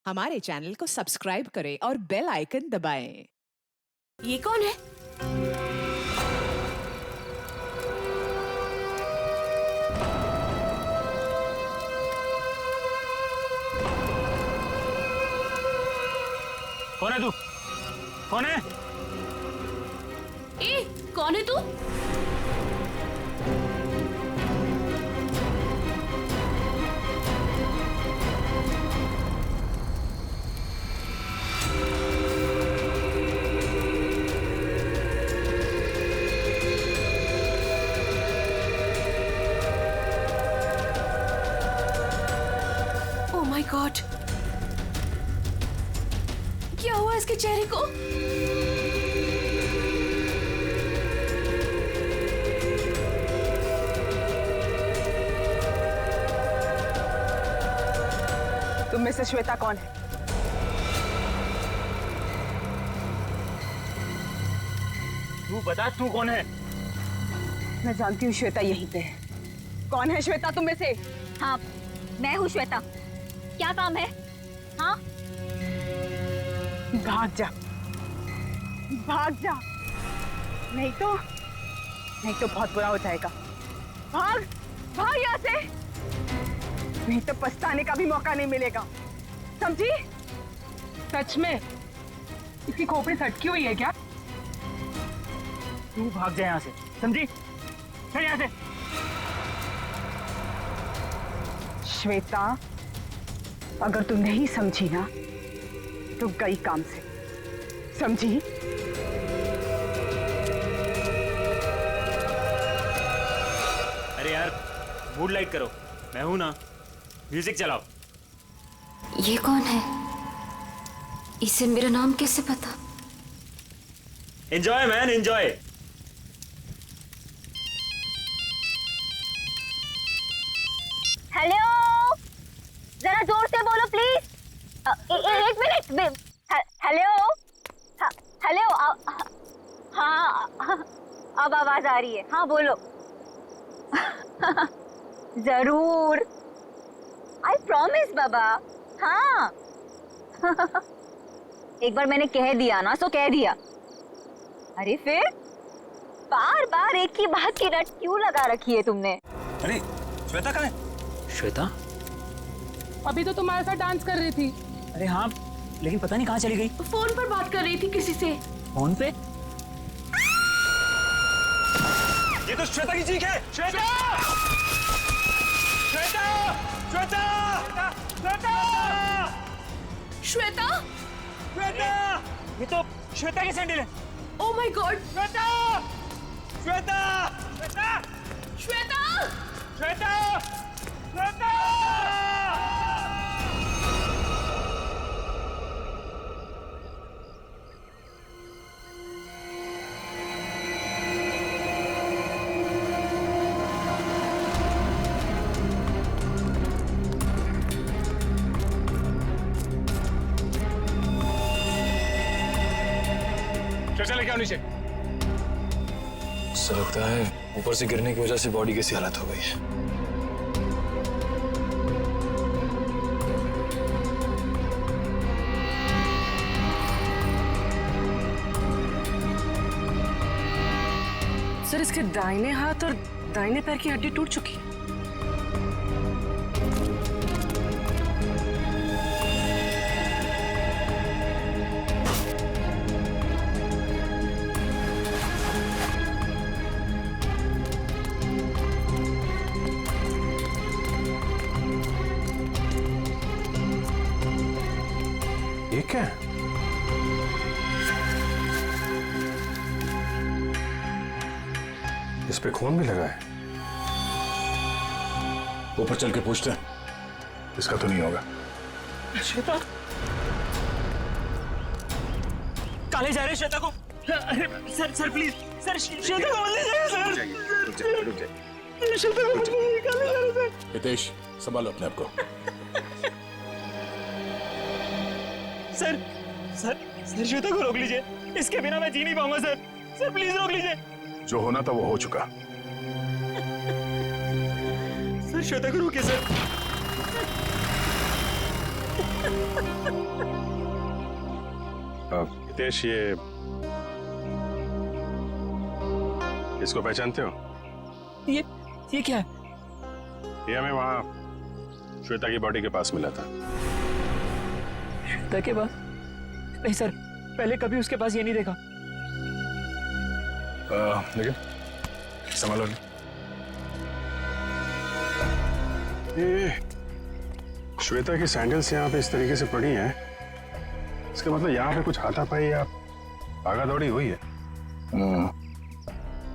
हमारे चैनल को सब्सक्राइब करें और बेल आइकन दबाएं। ये कौन है? कौन है तू? कौन है? ए, कौन है तू? ओह माय गॉड, क्या हुआ इसके चेहरे को? तुम में से श्वेता कौन है? तू बता, तू कौन है? मैं जानती हूँ श्वेता यहीं पे है। कौन है श्वेता तुम में से? हाँ, मैं हूँ श्वेता। क्या काम है? हाँ, भाग जा, भाग जा, नहीं तो बहुत बुरा हो जाएगा। भाग, भाग यहाँ से, नहीं तो पछताने का भी मौका नहीं मिलेगा, समझी? सच में इसकी खोपड़ी सटकी हुई है क्या? तू भाग जा यहाँ से, समझी? चल यहाँ से। श्वेता, अगर तू नहीं समझी ना तो गई काम से, समझी? अरे यार, मूड लाइट करो, मैं हूं ना। म्यूजिक चलाओ। ये कौन है? इसे मेरा नाम कैसे पता? Enjoy man, enjoy. हेलो, जरा जोर से बोलो प्लीज। एक मिनट। Hello, hello. हाँ, अब आवाज आ रही है। हाँ बोलो। जरूर, आई प्रॉमिस बाबा। हाँ। एक बार मैंने कह दिया ना सो कह दिया। अरे फिर बार बार एक ही बात की रट क्यों लगा रखी है तुमने? अरे श्वेता कहाँ है? श्वेता? अभी तो तुम्हारे साथ डांस कर रही थी। अरे हाँ, लेकिन पता नहीं कहाँ चली गई। फोन पर बात कर रही थी किसी से। फोन पे? ये तो श्वेता की चीख है। श्वेता! श्वेता! श्वेता! श्वेता! श्वेता? श्वेता! ये तो श्वेता की सैंडल है। Oh my God. Shweta! Shweta! Shweta! Shweta! Shweta! Shweta! Shweta लेके आओ नीचे। ऐसा लगता है ऊपर से गिरने की वजह से बॉडी कैसी हालत हो गई है। सर, इसके दाहिने हाथ और दाहिने पैर की हड्डी टूट चुकी है। ये क्या है? इस पे खून भी लगा है। ऊपर चल के पूछते हैं। इसका तो नहीं होगा। श्वेता काले जा रहे श्वेता को। अरे सर प्लीज सर, श्वेता को मत ले जाइए सर। रुक जाइए। श्वेता को मत ले जाइए, काले जा रहे सर। हितेश, संभालो अपने आप को। सर श्वेता को रोक लीजिए, इसके बिना मैं जी नहीं पाऊंगा सर प्लीज रोक लीजिए। जो होना था वो हो चुका। सर श्वेता को रोकिए सर। हितेश, ये इसको पहचानते हो? ये क्या है? ये हमें वहां श्वेता की बॉडी के पास मिला था। श्वेता के पास? नहीं सर, पहले कभी उसके पास ये नहीं देखा। लेकिन संभालो। ये श्वेता की सैंडल्स यहाँ पे इस तरीके से पड़ी हैं, इसका मतलब यहाँ पे कुछ हाथापाई या भागा दौड़ी हुई है।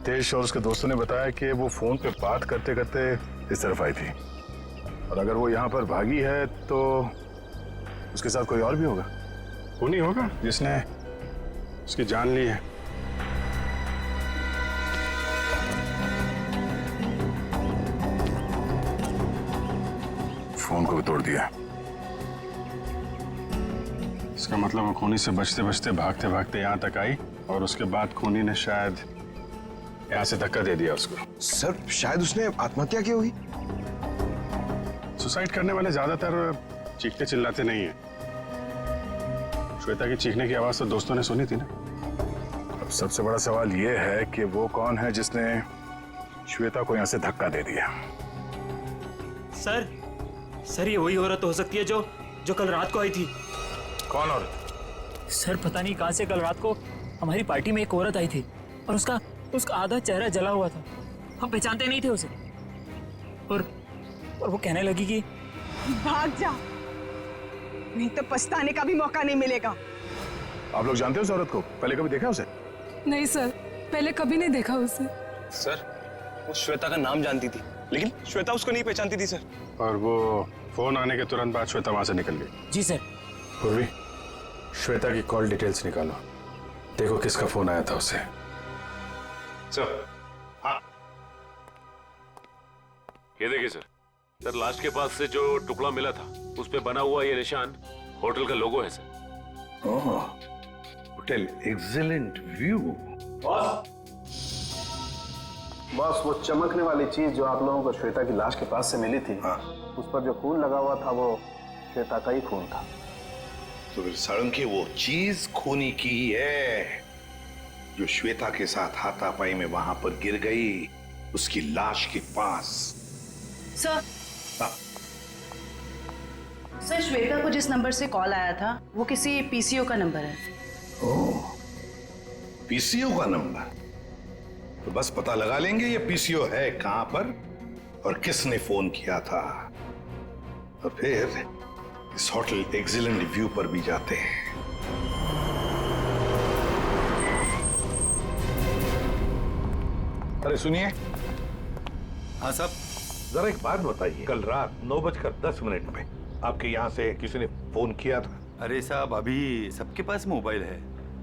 तेज और उसके दोस्तों ने बताया कि वो फोन पे बात करते करते इस तरफ आई थी, और अगर वो यहाँ पर भागी है तो उसके साथ कोई और भी होगा। वो नहीं होगा जिसने उसकी जान ली है। फोन को भी तोड़ दिया। इसका मतलब वो खूनी से बचते बचते भागते भागते यहाँ तक आई, और उसके बाद खूनी ने शायद यहाँ से धक्का दे दिया उसको। सर, शायद उसने आत्महत्या की होगी। सुसाइड करने वाले ज्यादातर चीखते चिल्लाते नहीं है। श्वेता की चीखने की आवाज तो दोस्तों ने सुनी थी ना। अब सबसे बड़ा सवाल ये है कि वो कौन है जिसने श्वेता को यहाँ से धक्का दे दिया। सर ये वही औरत हो सकती है जो कल रात को आई थी। कौन औरत? सर पता नहीं कहां से कल रात को हमारी पार्टी में एक औरत आई थी, और उसका आधा चेहरा जला हुआ था। हम पहचानते नहीं थे उसे, और वो कहने लगी कि भाग जा, नहीं तो पछताने का भी मौका नहीं मिलेगा। आप लोग जानते हो उस औरत को? पहले कभी देखा उसे? नहीं सर, पहले कभी नहीं देखा उसे। सर, वो श्वेता का नाम जानती थी, लेकिन श्वेता उसको नहीं पहचानती थी सर। और वो फोन आने के तुरंत बाद श्वेता वहां से निकल गई। जी सर। पूर्वी, श्वेता की कॉल डिटेल्स निकालो, देखो किसका फोन आया था उसे। सर, हाँ, ये देखिए सर, लास्ट के पास से जो टुकड़ा मिला था उस पे बना हुआ ये निशान होटल का लोगो है सर। ओह, होटल एक्सीलेंट व्यू। बॉस, वो चमकने वाली चीज जो आप लोगों को श्वेता की लाश के पास से मिली थी, हाँ, उस पर जो खून लगा हुआ था वो श्वेता का ही खून था। तो फिर सारंगी वो चीज खूनी की ही है जो श्वेता के साथ हाथापाई में वहां पर गिर गई, उसकी लाश के पास। सर, सर, श्वेता को जिस नंबर से कॉल आया था वो किसी पीसीओ का नंबर है। ओह, पीसीओ का नंबर? तो बस पता लगा लेंगे ये पीसीओ है कहां पर और किसने फोन किया था, तो फिर इस होटल एक्सीलेंट व्यू पर भी जाते हैं। अरे सुनिए। हाँ साहब। जरा एक बात बताइए, कल रात 9:10 पे आपके यहाँ से किसी ने फोन किया था? अरे साहब, अभी सबके पास मोबाइल है,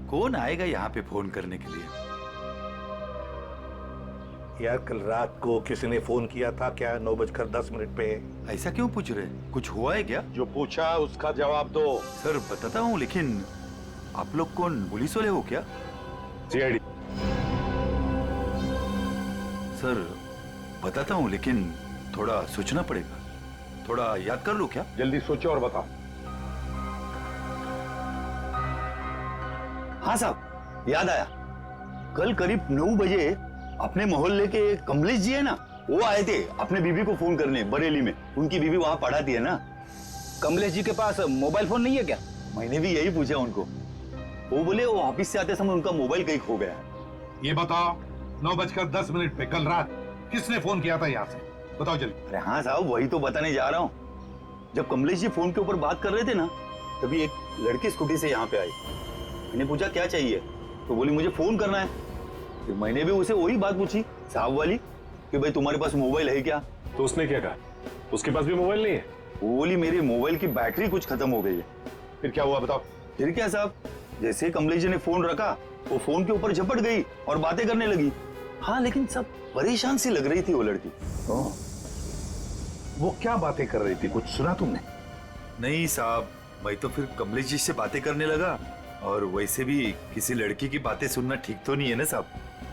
कौन आएगा यहाँ पे फोन करने के लिए? यार, कल रात को किसी ने फोन किया था क्या 9:10 पे? ऐसा क्यों पूछ रहे? कुछ हुआ है क्या? जो पूछा उसका जवाब दो। सर बताता हूँ, लेकिन आप लोग कौन, पुलिस वाले हो क्या? सीआईडी। सर बताता हूँ, लेकिन थोड़ा सोचना पड़ेगा, थोड़ा याद कर लो क्या? जल्दी सोचो और बताओ। हाँ साहब, याद आया। कल करीब 9 बजे अपने मोहल्ले के कमलेश जी है ना, वो आए थे अपने बीबी को फोन करने बरेली में। उनकी बीबी वहां पढ़ाती है ना। कमलेश जी के पास मोबाइल फोन नहीं है क्या? मैंने भी यही पूछा उनको। वो बोले वो ऑफिस से आते समय उनका मोबाइल कहीं खो गया। ये बताओ, 9:10 पे कल रात किसने फोन किया था यहाँ से? बताओ जल्दी। अरे हाँ साहब, वही तो बताने जा रहा हूँ। जब कमलेश जी फोन के ऊपर बात कर रहे थे ना, तभी एक लड़की स्कूटी से यहाँ पे आई। मैंने पूछा क्या चाहिए, तो बोली मुझे फोन करना है। फिर मैंने भी उसे वही बात पूछी साहब वाली कि भाई तुम्हारे पास मोबाइल है क्या? तो उसने क्या कहा? उसके पास भी मोबाइल नहीं है? वो बोली मेरे मोबाइल की बैटरी कुछ खत्म हो गई है। फिर क्या हुआ बताओ? फिर क्या साहब, जैसे ही कमलेश जी ने फोन रखा, वो फोन के ऊपर झपट गई और बातें करने लगी। हाँ, लेकिन सब परेशान सी लग रही थी वो लड़की। वो क्या बातें कर रही थी, कुछ सुना तुमने? नहीं साहब, मैं तो फिर कमलेश जी से बातें करने लगा, और वैसे भी किसी लड़की की बातें सुनना ठीक तो नहीं है ना साहब।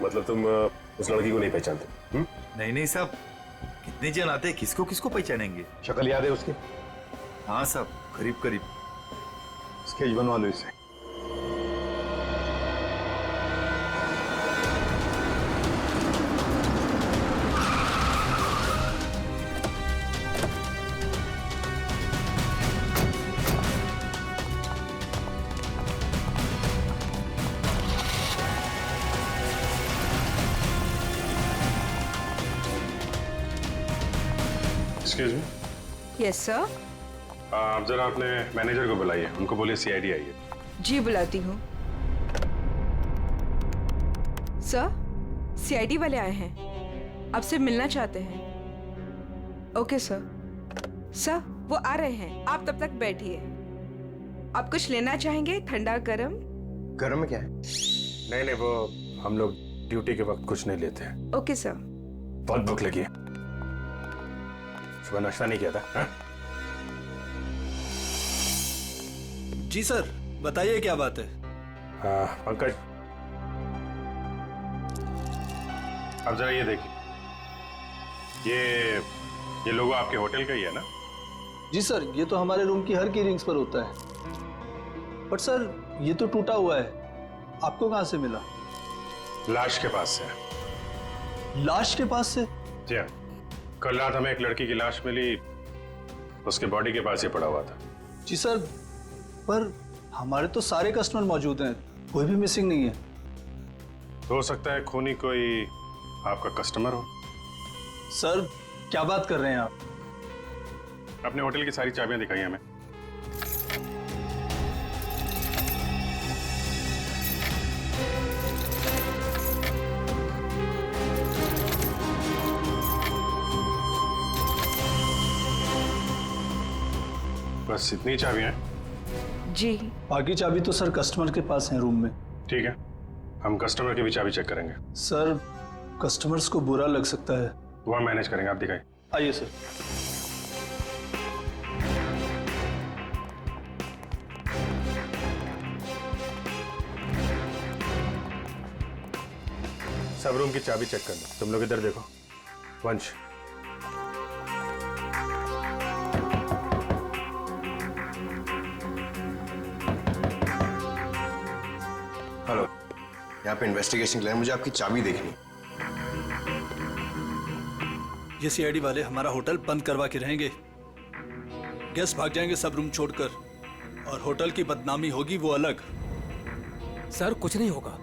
मतलब तुम उस लड़की को नहीं पहचानते? नहीं साहब, कितने जन आते हैं, किसको किसको पहचानेंगे? शक्ल याद है उसकी? हाँ साहब, करीब करीब। स्केच बनवा लो इससे। Excuse me. Yes sir. आप जरा अपने मैनेजर को बुलाइए, उनको बोलिए सीआईडी आई है। जी बुलाती हूँ। सर, सीआईडी वाले आए हैं, आपसे मिलना चाहते हैं। Okay sir. सर, वो आ रहे हैं, आप तब तक बैठिए। आप कुछ लेना चाहेंगे, ठंडा गरम? गरम में क्या है? नहीं नहीं, वो हम लोग ड्यूटी के वक्त कुछ नहीं लेते हैं। Okay sir. बहुत भूख लगी है, सुबह नाश्ता नहीं किया था। हा? जी सर, बताइए क्या बात है? पंकज, अब जरा ये देखिए, ये लोगो आपके होटल का ही है ना? जी सर, ये तो हमारे रूम की हर की रिंग्स पर होता है। बट सर, ये तो टूटा हुआ है, आपको कहां से मिला? लाश के पास से। लाश के पास से? जी हाँ, कल रात हमें एक लड़की की लाश मिली, उसके बॉडी के पास ही पड़ा हुआ था। जी सर, पर हमारे तो सारे कस्टमर मौजूद हैं, कोई भी मिसिंग नहीं है। हो सकता है खूनी कोई आपका कस्टमर हो। सर, क्या बात कर रहे हैं आप? अपने होटल की सारी चाबियां दिखाई हमें। बस इतनी चाबियां हैं? जी। बाकी चाबी तो सर कस्टमर के पास है रूम में। ठीक है, हम कस्टमर की भी चाबी चेक करेंगे। सर, कस्टमर्स को बुरा लग सकता है। वो हम मैनेज करेंगे, आप दिखाइए। आइए सर। सब रूम की चाबी चेक कर लो। तुम लोग इधर देखो। वंश, हेलो, यहाँ पे इन्वेस्टिगेशन के लिए मुझे आपकी चाबी देखनी। ये सीआईडी वाले हमारा होटल बंद करवा के रहेंगे, गेस्ट भाग जाएंगे सब रूम छोड़कर, और होटल की बदनामी होगी वो अलग। सर, कुछ नहीं होगा,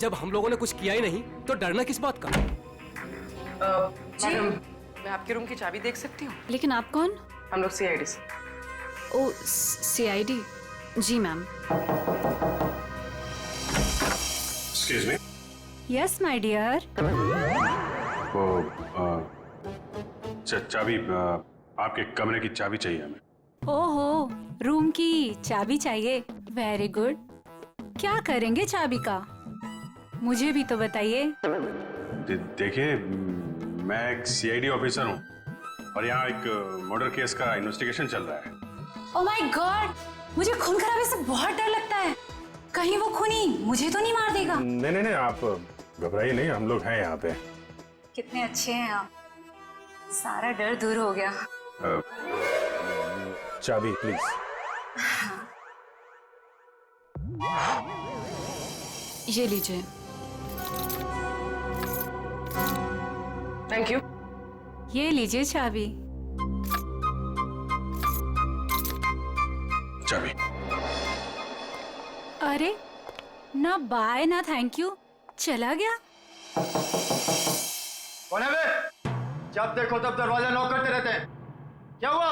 जब हम लोगों ने कुछ किया ही नहीं तो डरना किस बात का? मैडम, मैं आपके रूम की चाबी देख सकती हूँ? लेकिन आप कौन? हम लोग सीआईडी से। ओ, सीआईडी? जी ma'am. Excuse me. Yes my dear. वो चाबी, आपके कमरे की चाबी चाहिए हमें। ओहो, रूम की चाबी चाहिए? Very good. क्या करेंगे चाबी का, मुझे भी तो बताइए। देखिए, मैं एक सीआईडी ऑफिसर हूँ और यहाँ एक मर्डर केस का इन्वेस्टिगेशन चल रहा है। ओह माय गॉड, मुझे खून खराबे से बहुत डर लगता है। कहीं वो खूनी मुझे तो नहीं मार देगा? नहीं नहीं नहीं, आप घबराइए नहीं, हम लोग हैं यहाँ पे। कितने अच्छे हैं आप, सारा डर दूर हो गया। चाबी प्लीज। ये लीजिए। Thank you. ये लीजिए चाबी। चाबी। अरे, ना बाय ना थैंक यू, चला गया। कौन है बे? जब देखो तब दरवाजा नॉक करते रहते हैं, क्या हुआ?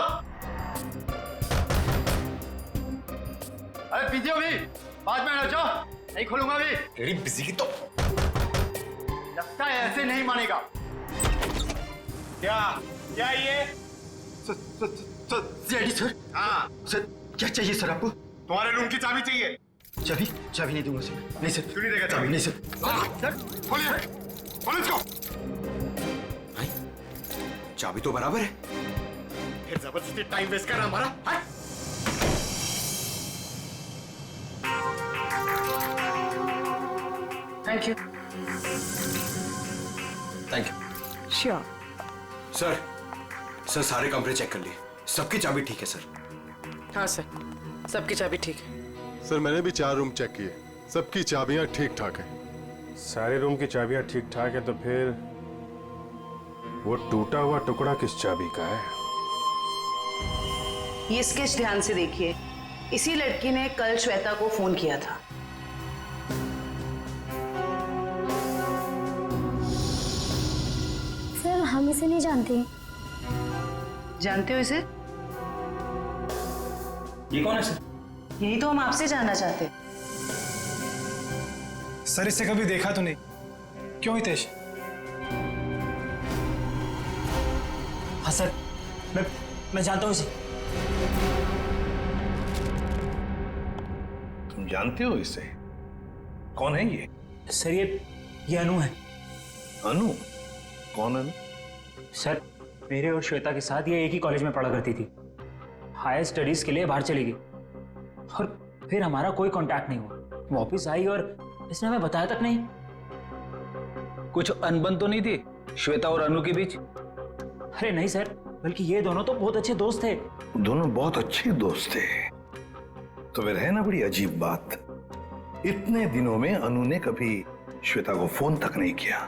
अरे बिजी हो भी, बाद में नचो, नहीं खोलूंगा भी। तेरी बिजी की तो लगता है ऐसे नहीं मानेगा। क्या ये? CID sir. हाँ सर, क्या चाहिए सर आपको? तुम्हारे रूम की चाबी चाहिए। चाबी? चाबी नहीं दूंगा सर। नहीं सर। क्यों नहीं देगा चाबी? नहीं सर। सर खोलिए, खोलो इसको। चाबी तो बराबर है, फिर जबरदस्ती टाइम वेस्ट कर रहा हमारा। Thank you. Thank you. Sure. Sir, सारे कमरे चेक कर लिए, सबकी चाबी ठीक है सर। हाँ सर। सबकी चाबी ठीक है। सर मैंने भी 4 रूम चेक किए, सबकी चाबियां ठीक ठाक हैं। सारे रूम की चाबियां ठीक ठाक है तो फिर वो टूटा हुआ टुकड़ा किस चाबी का है? ये स्केच ध्यान से देखिए, इसी लड़की ने कल श्वेता को फोन किया था। सर हम इसे नहीं जानते। जानते हो इसे? ये कौन है सर? यही तो हम आपसे जानना चाहते। सर इसे कभी देखा तो नहीं। क्यों हितेश? हाँ सर, मैं जानता हूँ इसे। तुम जानते हो इसे? कौन है ये? सर ये अनु है। अनु? कौन अनु? सर मेरे और श्वेता के साथ ये एक ही कॉलेज में पढ़ा करती थी। हायर स्टडीज के लिए बाहर चली गई और फिर हमारा कोई कांटेक्ट नहीं हुआ। वापस आई और इसने हमें बताया तक नहीं। कुछ अनबन तो नहीं थी श्वेता और अनु के बीच? अरे नहीं सर, बल्कि ये दोनों तो बहुत अच्छे दोस्त थे। दोनों बहुत अच्छे दोस्त थे तो फिर है ना बड़ी अजीब बात, इतने दिनों में अनु ने कभी श्वेता को फोन तक नहीं किया,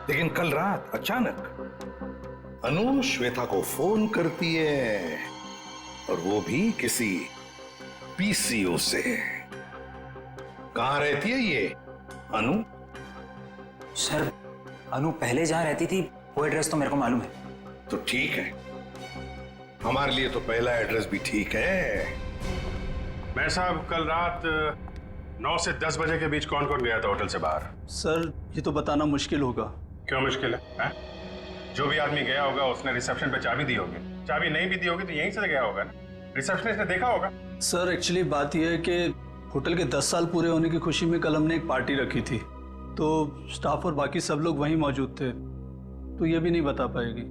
लेकिन कल रात अचानक अनु श्वेता को फोन करती है और वो भी किसी पीसीओ से। कहां रहती है ये अनु? सर अनु पहले जहां रहती थी वो एड्रेस तो मेरे को मालूम है। तो ठीक है, हमारे लिए तो पहला एड्रेस भी ठीक है। मैं साहब कल रात 9 से 10 बजे के बीच कौन कौन गया था होटल से बाहर? सर ये तो बताना मुश्किल होगा। क्यों मुश्किल है? जो भी आदमी गया होगा उसने रिसेप्शन पे चाबी दी होगी, चाबी नहीं भी दी होगी तो यहीं से गया होगा ना, रिसेप्शनिस्ट ने देखा होगा। सर एक्चुअली बात यह है कि होटल के 10 साल पूरे होने की खुशी में कल हमने एक पार्टी रखी थी, तो स्टाफ और बाकी सब लोग वहीं मौजूद थे, तो ये भी नहीं बता पाएगी।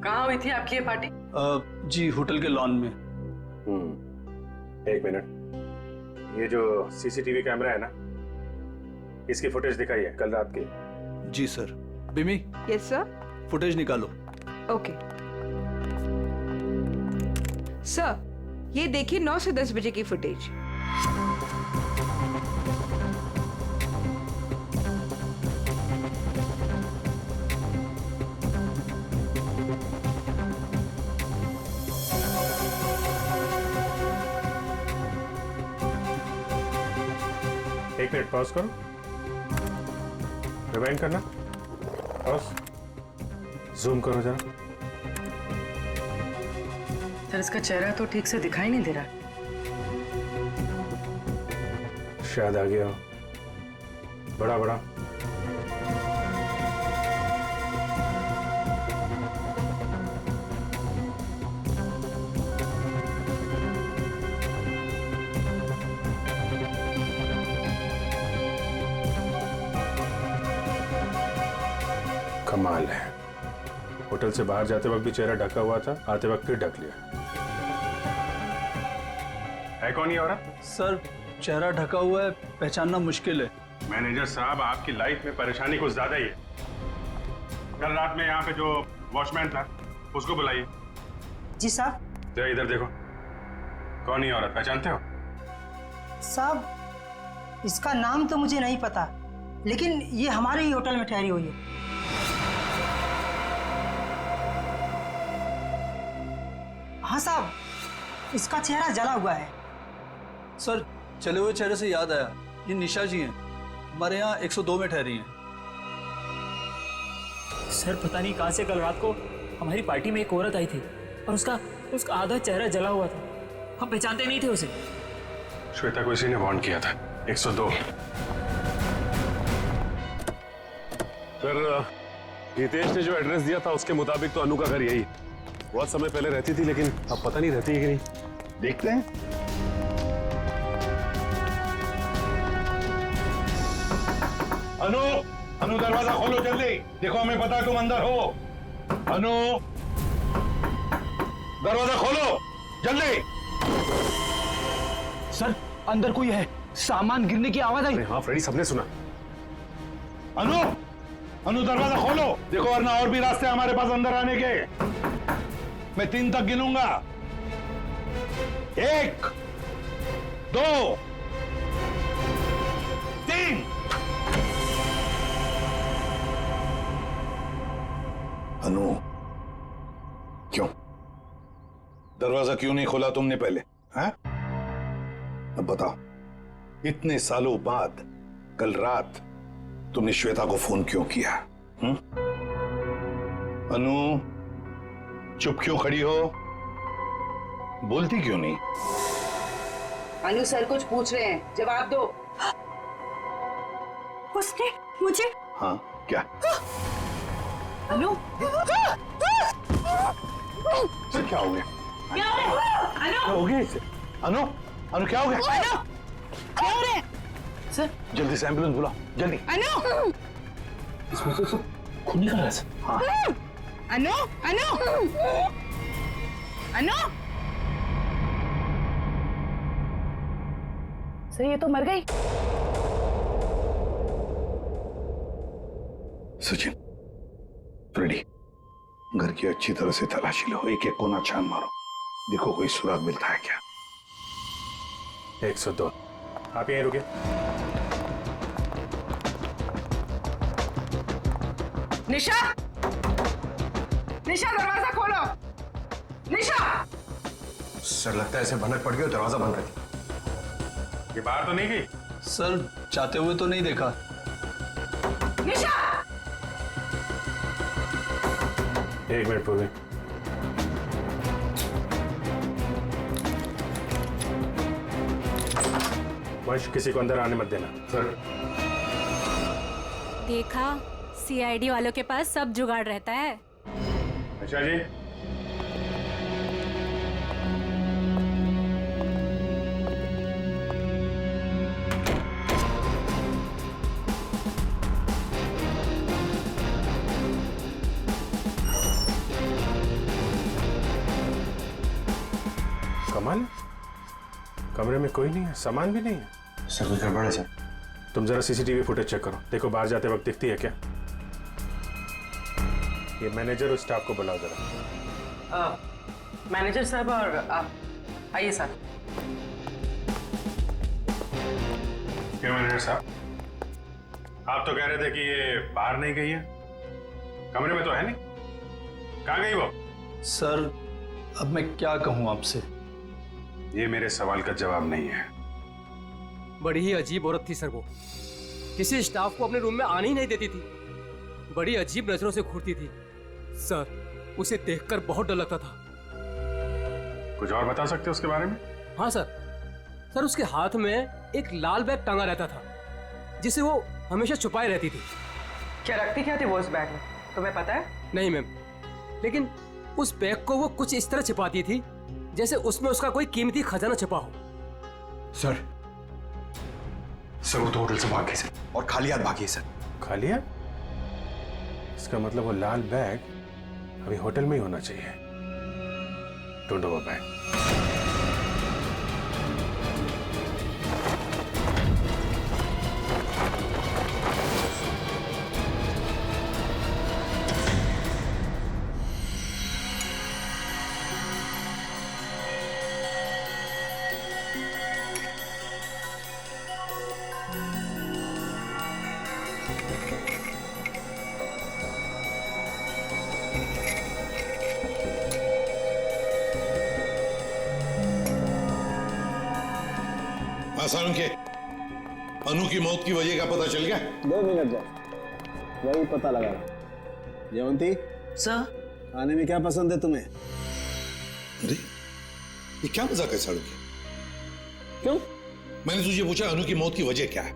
कहाँ हुई थी आपकी ये पार्टी? जी होटल के लॉन में। एक मिनट, ये जो सीसीटीवी कैमरा है ना, इसकी फुटेज दिखाइए कल रात की। जी सर। बिमी? Yes sir. फुटेज निकालो। ओके सर, ये देखिए 9 से 10 बजे की फुटेज। एक मिनट पॉज करो, रिवाइंड करना, पॉज, जूम करो जरा। सर इसका चेहरा तो ठीक से दिखाई नहीं दे रहा। शायद आ गया हो, बड़ा बड़ा। कमाल है, होटल से बाहर जाते वक्त भी चेहरा ढका हुआ था, आते वक्त फिर ढक लिया। है कौन ये औरत? सर चेहरा ढका हुआ है, पहचानना मुश्किल है। मैनेजर साहब आपकी लाइफ में परेशानी कुछ ज्यादा ही है। कल रात में यहाँ पे जो वॉचमैन था उसको बुलाइए। जी साहब। तो इधर देखो, कौन ये औरत, पहचानते हो? साहब इसका नाम तो मुझे नहीं पता, लेकिन ये हमारे ही होटल में ठहरी हुई है। हाँ साहब, इसका चेहरा जला हुआ है। सर चले हुए चेहरे से याद आया, ये निशा जी हैं, हमारे यहाँ 102 में ठहरी हैं। सर पता नहीं कहां से कल रात को हमारी पार्टी में एक औरत आई थी और उसका आधा चेहरा जला हुआ था। हम पहचानते नहीं थे उसे। श्वेता को इसी ने वार्न किया था। 102। सर हितेश ने जो एड्रेस दिया था उसके मुताबिक तो अनु का घर यही है। बहुत समय पहले रहती थी, लेकिन अब पता नहीं रहती है कि नहीं। देखते हैं। अनु, अनु दरवाजा खोलो जल्दी, देखो हमें पता है तुम अंदर हो। अनु दरवाजा खोलो जल्दी। सर अंदर कोई है, सामान गिरने की आवाज आई। हाँ फ्रेडी, सबने सुना। अनु, अनु दरवाजा खोलो, देखो वरना और भी रास्ते हमारे पास अंदर आने के। मैं 3 तक गिनूंगा। 1 2, 3। अनु, क्यों दरवाजा क्यों नहीं खोला तुमने पहले? हैं? अब बताओ, इतने सालों बाद कल रात तुमने श्वेता को फोन क्यों किया? अनु, चुप क्यों खड़ी हो? बोलती क्यों नहीं? अनु सर कुछ पूछ रहे हैं, जवाब दो। उसने मुझे। हाँ, क्या? अनु, सर क्या हो गया? क्या हो रहा है? अनु, क्या हो गया इसे? अनु, अनु क्या हो गया? अनु, क्या हो रहा है? सर, जल्दी से एम्बुलेंस बुलाओ, जल्दी। अनु, इसमें से खून निकल रहा है सर। हाँ। अनु, अनु, अनु, सर ये तो मर गई। सचिन, फ्रेडी, घर की अच्छी तरह से तलाशी लो, एक एक कोना छान मारो, देखो कोई सुराग मिलता है क्या। 102। आप यहीं रुके। निशा, निशा दरवाजा खोलो। निशा, सर लगता है ऐसे भनक पड़ गई, दरवाजा बंद कर। ये बाहर तो नहीं गई? सर जाते हुए तो नहीं देखा। निशा, 1 मिनट पूर्वी। वंश, किसी को अंदर आने मत देना। सर। देखा, सीआईडी वालों के पास सब जुगाड़ रहता है। अच्छा जी। कमाल, कमरे में कोई नहीं है, सामान भी नहीं है। सर कुछ गड़बड़ है सर। तुम जरा सीसीटीवी फुटेज चेक करो, देखो बाहर जाते वक्त दिखती है क्या। ये मैनेजर और स्टाफ को बुलाओ जरा। मैनेजर साहब और आप आइए सर। क्यों मैनेजर साहब, आप तो कह रहे थे कि ये बाहर नहीं गई है, कमरे में तो है नहीं, कहाँ गई वो? सर अब मैं क्या कहूँ आपसे? ये मेरे सवाल का जवाब नहीं है। बड़ी ही अजीब औरत थी सर वो, किसी स्टाफ को अपने रूम में आने ही नहीं देती थी, बड़ी अजीब नजरों से घूरती थी सर, उसे देखकर बहुत डर लगता था। कुछ और बता सकते हो उसके बारे में? हाँ सर, उसके हाथ में एक लाल बैग टांगा रहता था जिसे वो हमेशा छुपाए रहती थी। क्या रखती क्या थी वो उस बैग में, तुम्हें पता है? नहीं मैम, लेकिन उस बैग को वो कुछ इस तरह छिपाती थी जैसे उसमें उसका कोई कीमती खजाना छिपा हो। सर वो तो होटल से भाग गई सर, और खाली हाथ भागी है सर। खाली हाथ? इसका मतलब वो लाल बैग अभी होटल में ही होना चाहिए। ढूंढो वो बैग। आसान के अनु की मौत की वजह का पता चल गया? 2 मिनट जाओ, वही पता लगा। जयवंती सर, खाने में क्या पसंद है तुम्हें? अरे ये क्या मजाक है साड़ू के? क्यों? मैंने तुझे पूछा अनु की मौत की वजह क्या है,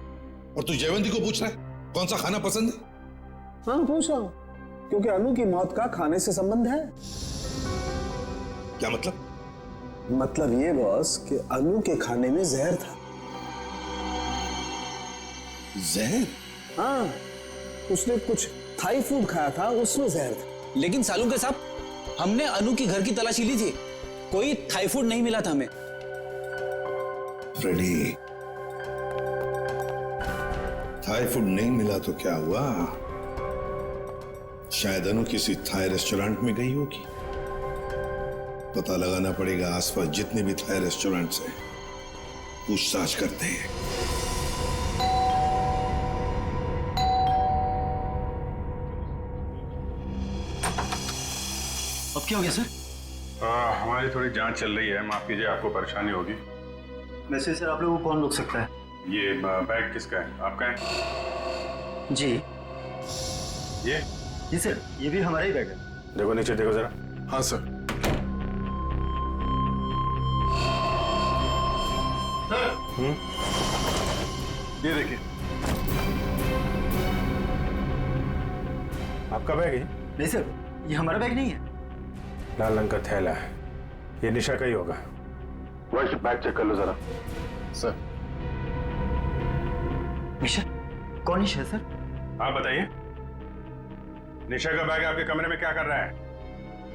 और तू जयवंती को पूछ रहा है कौन सा खाना पसंद है? हाँ पूछ रहा हूँ, क्योंकि अनु की मौत का खाने से संबंध है। क्या मतलब? मतलब ये बॉस कि अनु के खाने में जहर था। जहर? हाँ, उसने कुछ थाई फूड खाया था, उसमें जहर था। लेकिन सालू के साहब, हमने अनु की घर की तलाशी ली थी, कोई थाई फूड नहीं मिला था हमें। फ्रेडी, थाई फूड नहीं मिला तो क्या हुआ? शायद अनु किसी थाई रेस्टोरेंट में गई होगी। पता लगाना पड़ेगा आसपास जितने भी थाई रेस्टोरेंट्स हैं, पूछताछ करते हैं। अब क्या हो गया सर? हमारी थोड़ी जांच चल रही है, माफ कीजिए आपको परेशानी होगी। वैसे सर आप लोगों को कौन रोक सकता है? ये बैग किसका है? आपका है? जी ये जी सर, ये भी हमारा ही बैग है। देखो नीचे देखो जरा। हाँ सर। ये देखिए, आपका बैग है? नहीं सर, ये हमारा बैग नहीं है। लाल रंग का थैला है, ये निशा का ही होगा। वैसे बैग चेक कर लो जरा। सर। निशा? कौन निशा सर? आप बताइए, निशा का बैग आपके कमरे में क्या कर रहा है?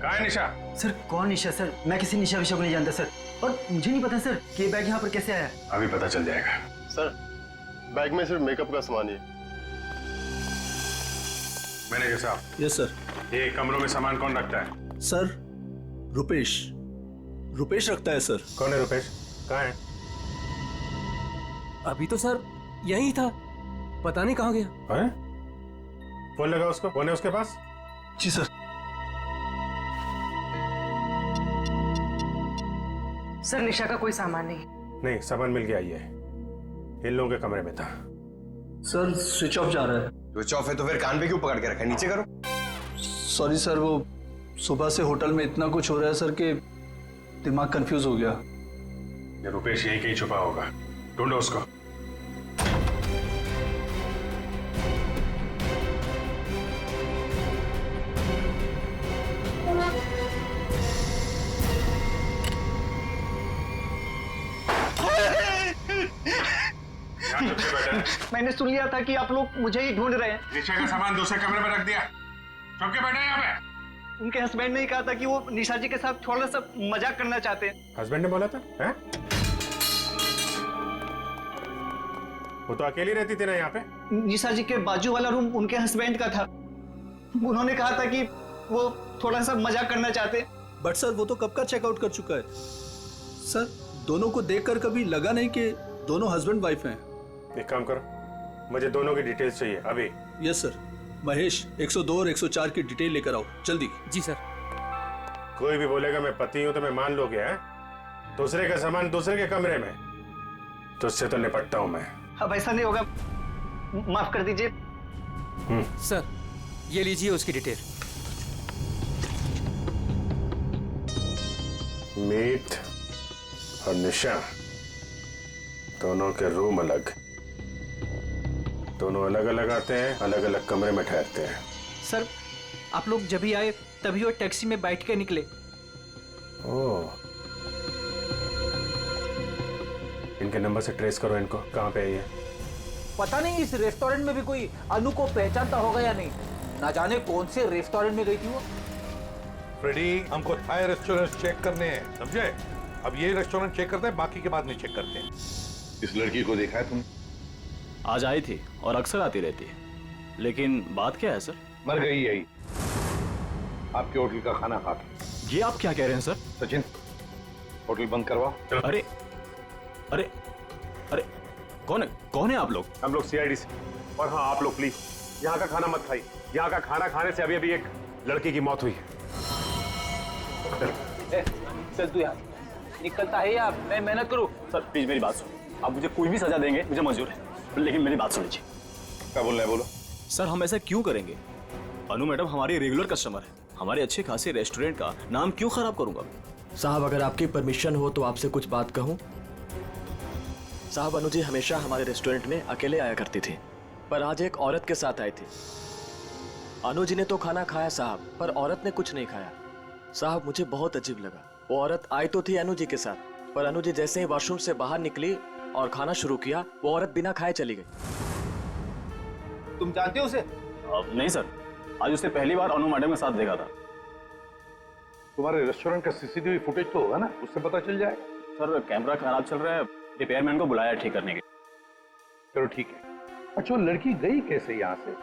कहाँ है निशा? सर कौन निशा सर? मैं किसी निशा विशा को नहीं जानता सर, और मुझे नहीं पता सर कि ये बैग यहाँ पर कैसे आया। अभी पता चल जाएगा। सर बैग में सिर्फ मेकअप का सामान है। मैनेजर साहब। Yes sir. ये कमरों में सामान कौन रखता है? सर रुपेश, रुपेश रखता है सर। कौन है रुपेश? कहाँ है? अभी तो सर यही था, पता नहीं कहाँ गया। है? फोन लगा उसको, फोन है उसके पास? जी सर। सर निशा का कोई सामान नहीं। नहीं, सामान मिल गया, ये इन लोगों के कमरे में था। सर स्विच ऑफ जा रहा है। स्विच ऑफ है तो फिर कान पे क्यों पकड़ के रखा है? नीचे करो। सॉरी सर, वो सुबह से होटल में इतना कुछ हो रहा है सर कि दिमाग कंफ्यूज हो गया। ये रुपेश यहीं कहीं छुपा होगा, ढूंढो उसको। मैंने सुन लिया था कि आप लोग मुझे ही ढूंढ रहे हैं। निशा का सामान दूसरे कमरे में रख दिया, चुप के बैठे यहाँ पे। उनके हस्बैंड ने ही कहा था कि वो निशा जी के साथ थोड़ा सा मजाक करना चाहते हैं। हस्बैंड ने बोला था? हैं? वो तो अकेली रहती थी ना यहाँ पे। निशा जी के बाजू वाला रूम उनके हस्बैंड का था, उन्होंने कहा था कि वो थोड़ा सा मजाक करना चाहते हैं। बट सर वो तो कब का चेकआउट कर चुका है सर। दोनों को देखकर कभी लगा नहीं कि दोनों हस्बैंड वाइफ हैं। एक काम करो, मुझे दोनों की डिटेल्स चाहिए अभी। Yes sir. महेश 102 और 104 की डिटेल लेकर आओ जल्दी। जी सर। कोई भी बोलेगा मैं पति हूं तो मैं मान लोगे? हैं? दूसरे का सामान दूसरे के कमरे में, तो उससे तो निपटता हूं मैं। अब ऐसा नहीं होगा, माफ कर दीजिए। सर ये लीजिए उसकी डिटेल। मीत और निशा दोनों के रूम अलग, दोनों अलग अलग आते हैं, अलग अलग कमरे में ठहरते हैं। सर आप लोग जब ही आए तभी वो टैक्सी में बैठ के निकले। ओह, इनके नंबर से ट्रेस करो इनको, कहाँ पे है ये? पता नहीं इस रेस्टोरेंट में भी कोई अनु को पहचानता होगा या नहीं, ना जाने कौन से रेस्टोरेंट में गई थी वो। फ्रेडी, हमको थाई रेस्टोरेंट चेक करने हैं, समझे? अब ये रेस्टोरेंट चेक करते हैं, बाकी के बाद नहीं चेक करते हैं। इस लड़की को देखा है तुमने? आज आई थी और अक्सर आती रहती है, लेकिन बात क्या है सर? मर गई यही आपके होटल का खाना खा के। ये आप क्या कह रहे हैं सर? सचिन, होटल बंद करवा। अरे अरे अरे कौन है आप लोग? हम लोग सीआईडी से। और हाँ, आप लोग प्लीज यहाँ का खाना मत खाइए, यहाँ का खाना खाने से अभी अभी एक लड़की की मौत हुई है। चल तू यार, निकलता है या मैं मेहनत करूं? सर प्लीज मेरी बात सुनो, आप मुझे कोई भी सजा देंगे मुझे मंजूर है, लेकिन मेरी बात सुन लीजिए। क्या बोल रहे हैं? बोलो। सर हम ऐसा क्यों करेंगे? अनु मैडम हमारी रेगुलर कस्टमर है, हमारे अच्छे खासे रेस्टोरेंट का नाम क्यों खराब करूंगा? साहब अगर आपकी परमिशन हो तो आपसे कुछ बात कहूं। साहब अनु जी हमेशा हमारे रेस्टोरेंट में अकेले आया करती थी, पर आज एक औरत के साथ आई थी। अनु जी ने तो खाना खाया साहब, पर औरत ने कुछ नहीं खाया। साहब मुझे बहुत अजीब लगा। वो औरत आई तो थी अनु जी के साथ, पर अनु जी जैसे ही वॉशरूम से बाहर निकली और खाना शुरू किया, वो औरत बिना खाए चली गई। तुम जानते हो उसे? नहीं सर, आज उसने पहली बार अनु मैडम के साथ देखा था। तुम्हारे रेस्टोरेंट का सीसीटीवी फुटेज तो होगा ना, उससे पता चल जाएगा। सर कैमरा खराब चल रहा है, रिपेयरमैन को बुलाया ठीक करने के। चलो ठीक है। अच्छा वो लड़की गई कैसे यहाँ से?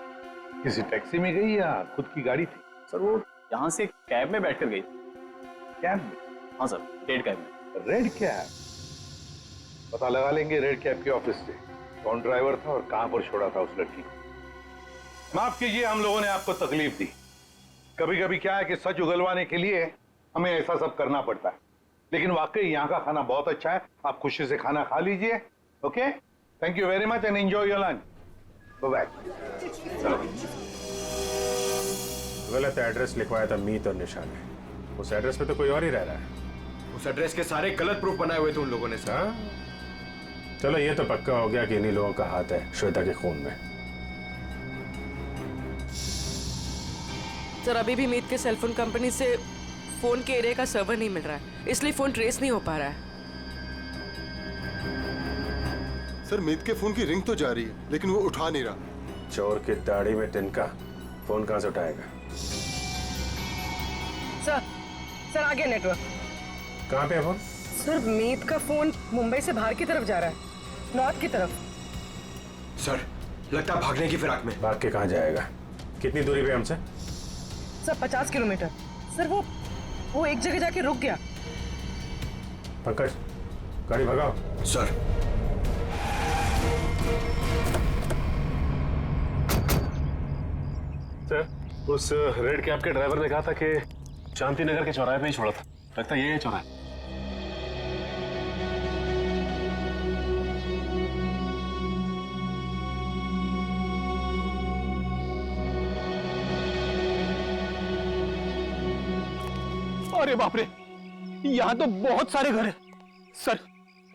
किसी टैक्सी में गई या खुद की गाड़ी थी? सर वो यहाँ से कैब में बैठकर गई। कैब में? हाँ सर, रेड कैब में। Red cab? पता लगा लेंगे रेड कैप के ऑफिस से कौन ड्राइवर था और कहां पर छोड़ा था उस लड़की को। माफ कीजिए, हम लोगों ने आपको तकलीफ दी। कभी कभी क्या है कि सच उगलवाने के लिए हमें ऐसा सब करना पड़ता है, लेकिन वाकई यहाँ का खाना बहुत अच्छा है। आप खुशी से खाना खा लीजिए। Okay, thank you very much and enjoy your lunch. Bye. गलत एड्रेस लिखवाया था मीत और निशा ने। उस एड्रेस पे तो कोई और ही रह रहा है। उस एड्रेस के सारे गलत प्रूफ बनाए हुए थे उन लोगों ने सर। चलो ये तो पक्का हो गया कि इन्हीं लोगों का हाथ है श्वेता के खून में। सर अभी भी मीत के सेलफोन कंपनी से फोन के एरिया का सर्वर नहीं मिल रहा है, इसलिए फोन ट्रेस नहीं हो पा रहा है। सर मीत के फोन की रिंग तो जा रही है लेकिन वो उठा नहीं रहा। चोर की दाढ़ी में तिनका, फोन कहां से उठाएगा? सर आ गया नेटवर्क। कहां पे है फोन? सर मीत का फोन मुंबई से बाहर की तरफ जा रहा है, नॉर्थ की तरफ। सर लगता है भागने की फिराक में। भाग के कहां जाएगा? कितनी दूरी पे हमसे? Sir 50 kilometre. सर वो एक जगह जाके रुक गया। पंकज गाड़ी भगाओ। सर उस रेड कैब के ड्राइवर ने कहा था कि शांति नगर के चौराहे पे ही छोड़ा था। लगता है ये है चौराहा। अरे बाप रे, यहाँ तो बहुत सारे घर हैं। सर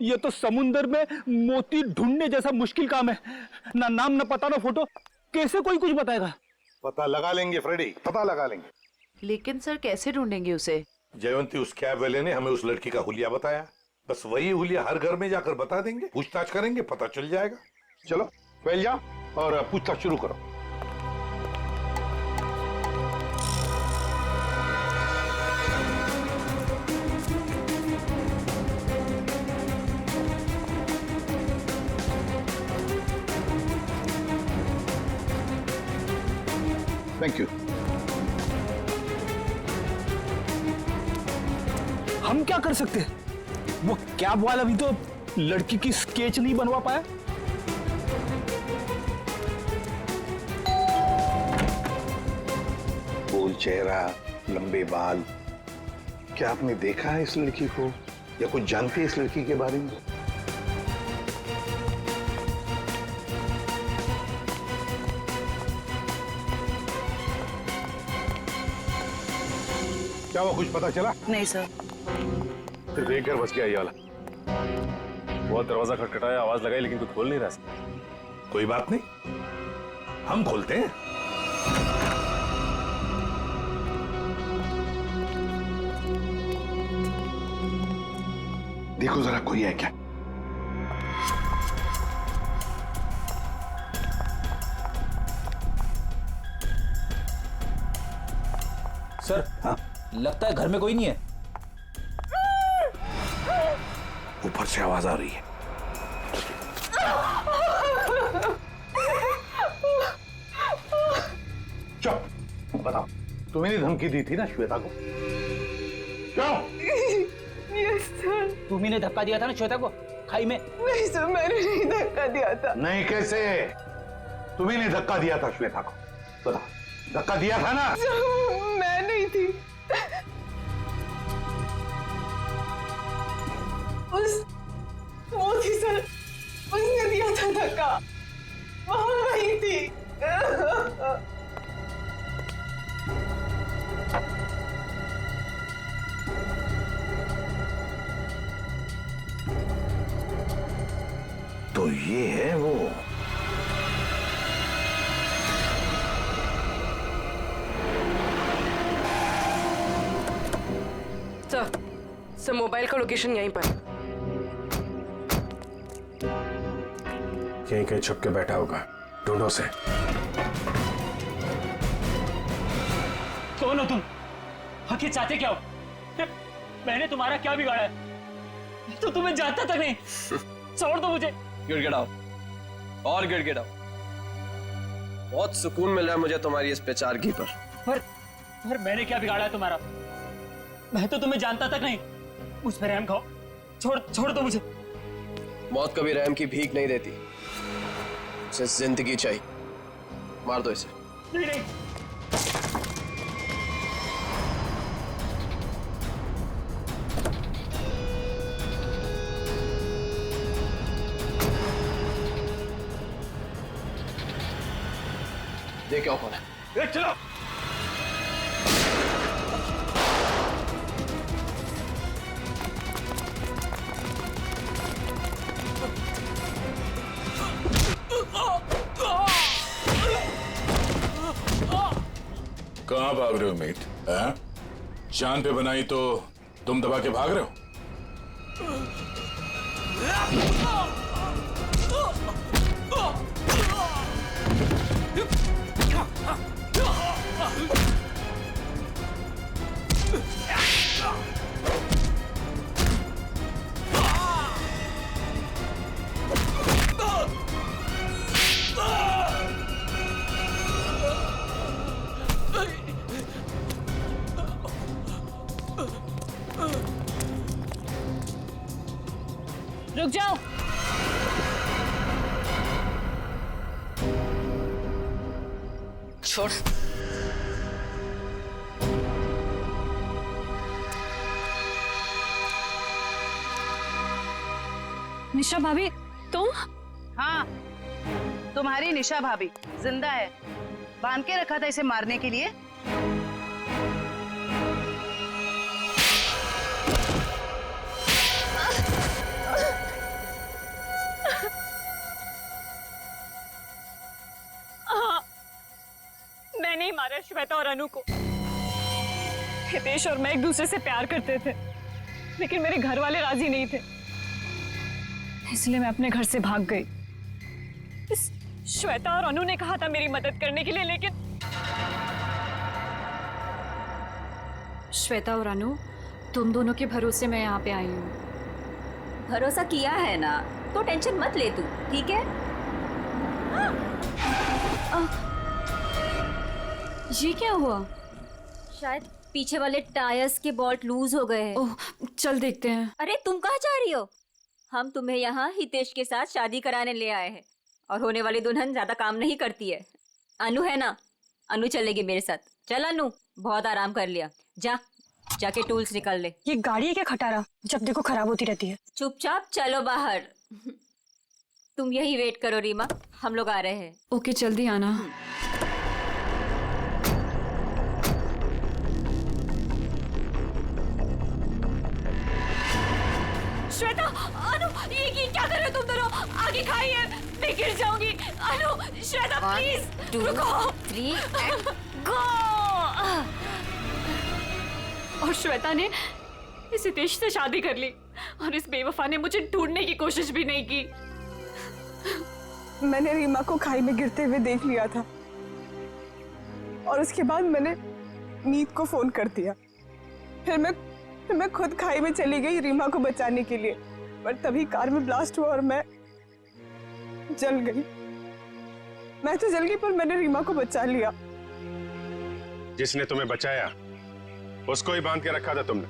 ये तो समुंदर में मोती ढूंढने जैसा मुश्किल काम है। ना नाम ना पता ना फोटो, कैसे कोई कुछ बताएगा? पता लगा लेंगे फ्रेडी, पता लगा लेंगे। लेकिन सर कैसे ढूंढेंगे उसे? जयवंती उस कैब वाले ने हमें उस लड़की का हुलिया बताया, बस वही हुलिया हर घर में जाकर बता देंगे, पूछताछ करेंगे, पता चल जाएगा। चलो पहले जाओ और पूछताछ शुरू करो। Thank you. हम क्या कर सकते हैं? वो कैब वाला भी तो लड़की की स्केच नहीं बनवा पाया। गोल चेहरा, लंबे बाल, क्या आपने देखा है इस लड़की को या कुछ जानते हैं इस लड़की के बारे में? क्या वो कुछ पता चला? नहीं सर। फिर देख कर बच गया ये वाला। बहुत दरवाजा खटखटाया, आवाज लगाई, लेकिन कोई खोल नहीं रहा। कोई बात नहीं, हम खोलते हैं। देखो जरा कोई है क्या? सर हाँ? लगता है घर में कोई नहीं है। ऊपर से आवाज आ रही है। चुप, बताओ, तुम्हें धमकी दी थी ना श्वेता को? क्यों? Yes sir. तुम्ही ने धक्का दिया था ना श्वेता को खाई में? नहीं सर, मैंने नहीं धक्का दिया था। नहीं कैसे? तुम्ही ने धक्का दिया था श्वेता को, बताओ। धक्का दिया था ना? मैं नहीं थी। वो थी सर, उसने दिया था धक्का, वहां वही थी। तो ये है वो। सर मोबाइल का लोकेशन यहीं पर। कहीं कहीं छुप के बैठा होगा, ढूंढो से। कौन हो तुम? आखिर चाहते क्या हो? मैंने तुम्हारा क्या बिगाड़ा है? तो तुम्हें जानता तक नहीं। छोड़ दो मुझे। गिड़गिड़ाओ और गिड़गिड़ाओ। बहुत सुकून मिल रहा है मुझे तुम्हारी इस बेचारगी पर। पर मैंने क्या बिगाड़ा है तुम्हारा? मैं तो तुम्हें जानता तक नहीं। मुझ पर रहम खाओ, छोड़ दो मुझे। मौत कभी रहम की भीख नहीं देती, उसे जिंदगी चाहिए। मार दो इसे। नहीं नहीं, देखो कौन है। चलो। कहाँ भाग रहे हो मीत? हैं? जान पे बनाई तो तुम दबा के भाग रहे हो? रुक जाओ। छोड़। निशा भाभी, तुम? हाँ, तुम्हारी निशा भाभी जिंदा है। बांध के रखा था इसे मारने के लिए। मैंने ही मारा श्वेता और अनु को। हितेश और मैं एक दूसरे से प्यार करते थे, लेकिन मेरे घर वाले राजी नहीं थे, इसलिए मैं अपने घर से भाग गई। इस श्वेता और अनु ने कहा था मेरी मदद करने के लिए, लेकिन श्वेता और अनु, तुम दोनों के भरोसे मैं यहाँ पे आई हूँ। भरोसा किया है ना, तो टेंशन मत ले तू, ठीक है? ये क्या हुआ? शायद पीछे वाले टायर्स के बोल्ट लूज हो गए हैं। ओह, चल देखते हैं। अरे तुम कहाँ जा रही हो? हम तुम्हें यहाँ हितेश के साथ शादी कराने ले आए हैं, और होने वाली दुल्हन ज्यादा काम नहीं करती है। अनु है ना, अनु चलेगी मेरे साथ। चल अनु, बहुत आराम कर लिया, जाके टूल्स निकाल ले। ये गाड़ी है क्या खटारा, जब देखो खराब होती रहती है। चुपचाप चलो बाहर। तुम यही वेट करो रीमा, हम लोग आ रहे हैं। ओके, जल्दी आना। श्वेता, अनु, ये क्या कर रहे हो तुम दोनों? आगे खाइए, मैं गिर जाऊंगी। अनु, श्वेता प्लीज रुको। 3 गो। और श्वेता ने इस हितेश से शादी कर ली, और इस बेवफा ने मुझे ढूंढने की कोशिश भी नहीं की। मैंने रीमा को खाई में गिरते हुए देख लिया था, और उसके बाद मैंने मीत को फोन कर दिया। फिर मैं खुद खाई में चली गई रीमा को बचाने के लिए, पर तभी कार में ब्लास्ट हुआ और मैं जल गई। मैं तो जल गई, पर मैंने रीमा को बचा लिया। जिसने तुम्हें बचाया उसको ही बांध के रखा था तुमने,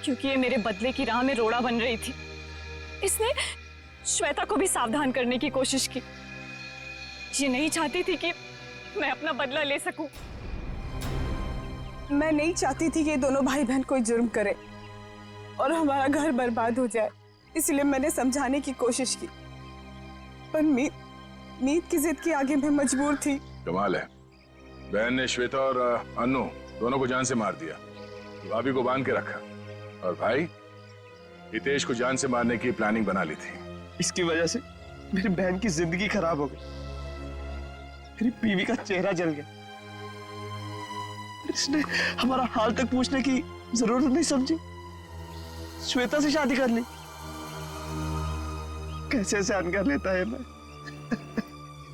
क्योंकि ये मेरे बदले की राह में रोड़ा बन रही थी। इसने श्वेता को भी सावधान करने की कोशिश की। ये नहीं चाहती थी कि मैं अपना बदला ले सकूं। मैं नहीं चाहती थी कि ये दोनों भाई बहन कोई जुर्म करे और हमारा घर बर्बाद हो जाए, इसलिए मैंने समझाने की कोशिश की, पर मीत की जिद के आगे मैं मजबूर थी। कमाल है, बहन ने श्वेता और अनु दोनों को जान से मार दिया, भाभी को बांध के रखा, और भाई हितेश को जान से मारने की प्लानिंग बना ली थी। इसकी वजह से मेरी बहन की जिंदगी खराब हो गई, मेरी बीवी का चेहरा जल गया। इसने हमारा हाल तक पूछने की जरूरत नहीं समझी, श्वेता से शादी कर ली। कैसे सहन कर लेता है मैं।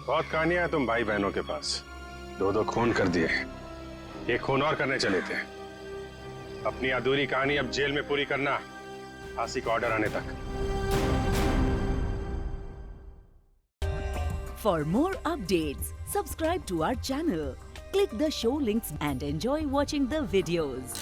बहुत कहानियां हैं तुम भाई बहनों के पास, 2 खून कर दिए, एक खून और करने चले थे। अपनी अधूरी कहानी अब जेल में पूरी करना, फांसी का ऑर्डर आने तक। For more updates, subscribe to our channel, click the show links and enjoy watching the videos.